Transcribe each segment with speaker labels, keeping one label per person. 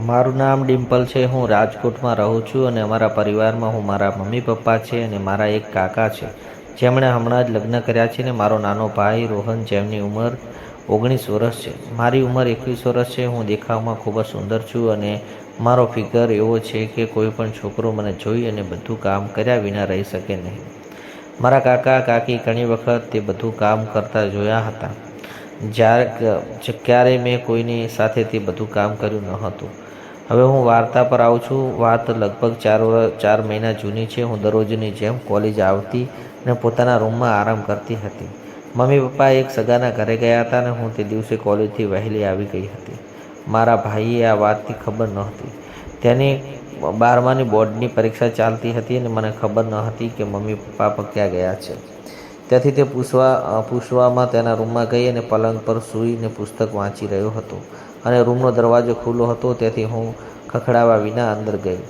Speaker 1: મારું નામ ડિમ્પલ છે. હું રાજકોટમાં રહું છું અને અમારા પરિવારમાં હું મારા મમ્મી પપ્પા છે અને મારા એક કાકા છે જેમણે હમણાં જ લગ્ન કર્યા છે. ને મારો નાનો ભાઈ રોહન જેમની ઉંમર 19 વર્ષ છે. મારી ઉંમર 21 વર્ષ છે. હું દેખાવમાં ખૂબ જ સુંદર છું અને મારો ફિગર એવો છે કે કોઈ પણ છોકરો મને જોઈ અને બધું કામ કર્યા વિના રહી શકે નહીં. મારા કાકા કાકી ઘણી વખત તે બધું કામ કરતા જોયા હતા. ક્યારેય મેં કોઈની સાથે તે બધું કામ કર્યું ન હતું. હવે હું વાર્તા પર આવું છું. વાત લગભગ 4 મહિના જૂની છે. હું દરરોજની જેમ કોલેજ આવતી અને પોતાના રૂમમાં આરામ કરતી હતી. મમ્મી પપ્પા એક સગાના ઘરે ગયા હતા અને હું તે દિવસે કોલેજથી વહેલી આવી ગઈ હતી. મારા ભાઈએ આ વાતની ખબર નહોતી. તેની 12માની બોર્ડની પરીક્ષા ચાલતી હતી અને મને ખબર ન હતી કે મમ્મી પપ્પા પણ ક્યાં ગયા છે. તેથી તે પૂછવામાં તેના રૂમમાં ગઈ અને પલંગ પર સૂઈને પુસ્તક વાંચી રહ્યો હતો અને રૂમનો દરવાજો ખુલ્લો હતો. તેથી હું ખખડાવા વિના અંદર ગઈ.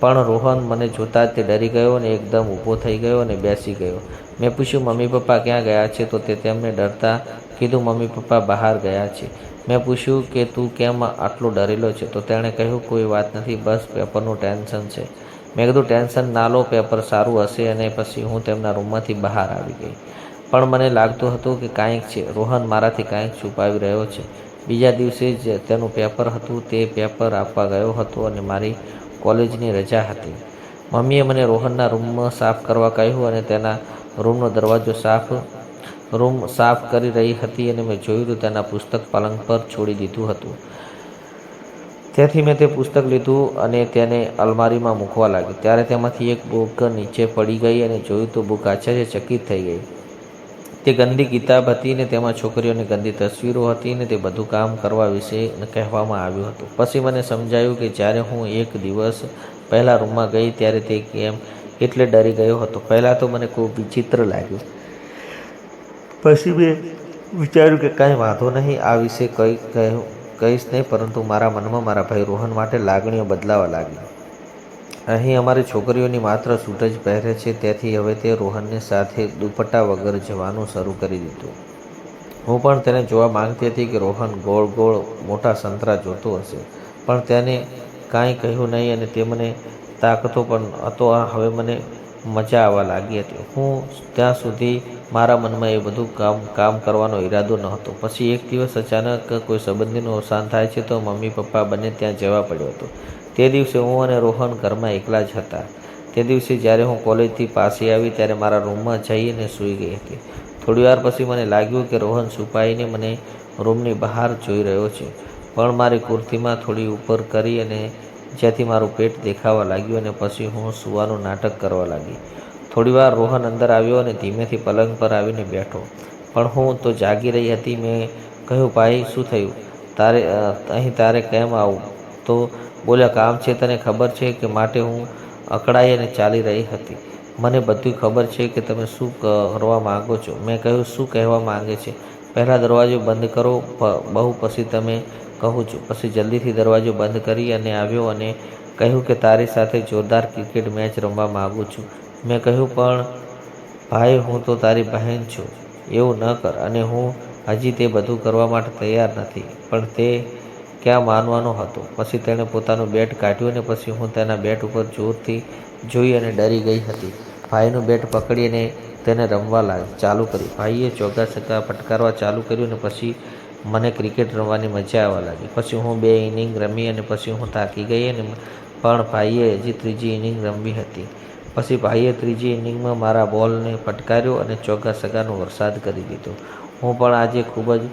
Speaker 1: પણ રોહન મને જોતાં જ તે ડરી ગયો અને એકદમ ઊભો થઈ ગયો અને બેસી ગયો. મેં પૂછ્યું, મમ્મી પપ્પા ક્યાં ગયા છે? તો તે તેમને ડરતા કીધું, મમ્મી પપ્પા બહાર ગયા છે. મેં પૂછ્યું કે તું કેમ આટલો ડરેલો છે? તો તેણે કહ્યું, કોઈ વાત નથી, બસ પેપરનું ટેન્શન છે. મેં કીધું, ટેન્શન ના લો, પેપર સારું હશે. અને પછી હું તેમના રૂમમાંથી બહાર આવી ગઈ. પણ મને લાગતું હતું કે કાંઈક છે. રોહન મારાથી કાંઈક છુપાવી રહ્યો છે. બીજા દિવસે જ તેનું પેપર હતું. તે પેપર આપવા ગયો હતો અને મારી કોલેજની રજા હતી. મમ્મીએ મને રોહનના રૂમ સાફ કરવા કહ્યું અને તેના રૂમનો દરવાજો સાફ કરી રહી હતી અને મેં જોયું તો તેના પુસ્તક પલંગ પર છોડી દીધું હતું. તેથી મેં તે પુસ્તક લીધું અને તેને અલમારીમાં મૂકવા લાગી. ત્યારે તેમાંથી એક બુક નીચે પડી ગઈ અને જોયું તો બુક આશ્ચર્યચકિત થઈ ગઈ. તે ગંદી કિતાબ હતી ને તેમાં છોકરીઓની ગંદી તસવીરો હતી ને તે બધું કામ કરવા વિશે કહેવામાં આવ્યું હતું. પછી મને સમજાયું કે જ્યારે હું એક દિવસ પહેલાં રૂમમાં ગઈ ત્યારે તે કેમ એટલે ડરી ગયો હતો. પહેલાં તો મને ખૂબ વિચિત્ર લાગ્યું. પછી મેં વિચાર્યું કે કાંઈ વાંધો નહીં, આ વિશે કહીશ નહીં. પરંતુ મારા મનમાં મારા ભાઈ રોહન માટે લાગણીઓ બદલાવા લાગી. અહીં અમારી છોકરીઓની માત્ર સૂટ જ પહેરે છે. તેથી હવે તે રોહનની સાથે દુપટ્ટા વગર જવાનું શરૂ કરી દીધું. હું પણ તેને જોવા માંગતી હતી કે રોહન ગોળ ગોળ મોટા સંતરા જોતો હશે. પણ તેને કાંઈ કહ્યું નહીં અને તે મને તાકતો પણ હતો. હવે મને મજા આવવા લાગી હતી. હું ત્યાં સુધી મારા મનમાં એ બધું કામ કરવાનો ઈરાદો નહોતો. પછી એક દિવસ અચાનક કોઈ સંબંધીનું અવસાન થાય છે તો મમ્મી પપ્પા બંને ત્યાં જવા પડ્યો હતો. તે દિવસે હું અને રોહન ઘરમાં એકલા જ હતા. તે દિવસે જ્યારે હું કોલેજથી પાછી આવી ત્યારે મારા રૂમમાં જઈને સૂઈ ગઈ હતી. થોડીવાર પછી મને લાગ્યું કે રોહન છુપાઈને મને રૂમની બહાર જોઈ રહ્યો છે. પણ મારી કુર્તીમાં થોડી ઉપર કરી અને જ્યાંથી મારું પેટ દેખાવા લાગ્યું અને પછી હું સૂવાનું નાટક કરવા લાગી. થોડીવાર રોહન અંદર આવ્યો અને ધીમેથી પલંગ પર આવીને બેઠો. પણ હું તો જાગી રહી હતી. મેં કહ્યું, ભાઈ શું થયું? તારે કેમ આવું? તો બોલ્યા, કામ છે, તને ખબર છે કે માટે હું અકળાઈ અને ચાલી રહી હતી. મને બધું ખબર છે કે તમે શું કરવા માંગો છો. મેં કહ્યું, શું કહેવા માંગે છે? પહેલાં દરવાજો બંધ કરો. બહુ પછી તમે કહું છું. પછી જલ્દીથી દરવાજો બંધ કરી અને આવ્યો અને કહ્યું કે તારી સાથે જોરદાર ક્રિકેટ મેચ રમવા માગું છું. મેં કહ્યું, પણ ભાઈ હું તો તારી બહેન છું, એવું ન કર. અને હું હજી તે બધું કરવા માટે તૈયાર નથી. પણ તે ક્યાં માનવાનો હતો. પછી તેણે પોતાનું બેટ કાઢ્યું અને પછી હું તેના બેટ ઉપર જોરથી જોઈ અને ડરી ગઈ હતી. ભાઈનું બેટ પકડી અને તેને રમવા ચાલુ કર્યું. ભાઈએ ચોગ્ગા છગ્ગા ફટકારવા ચાલુ કર્યું અને પછી મને ક્રિકેટ રમવાની મજા આવવા લાગી. પછી હું 2 ઇનિંગ રમી અને પછી હું થાકી ગઈ અને પણ ભાઈએ હજી ત્રીજી ઇનિંગ રમવી હતી. પછી ભાઈએ ત્રીજી ઇનિંગમાં મારા બોલને ફટકાર્યો અને ચોગ્ગા છગ્ગાનો વરસાદ કરી દીધો. હું પણ આજે ખૂબ જ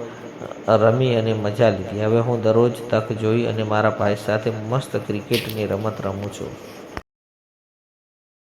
Speaker 1: રમી અને મજા લીધી. હવે હું દરરોજ તક જોઈ અને મારા ભાઈ સાથે મસ્ત ક્રિકેટની રમત રમું છું.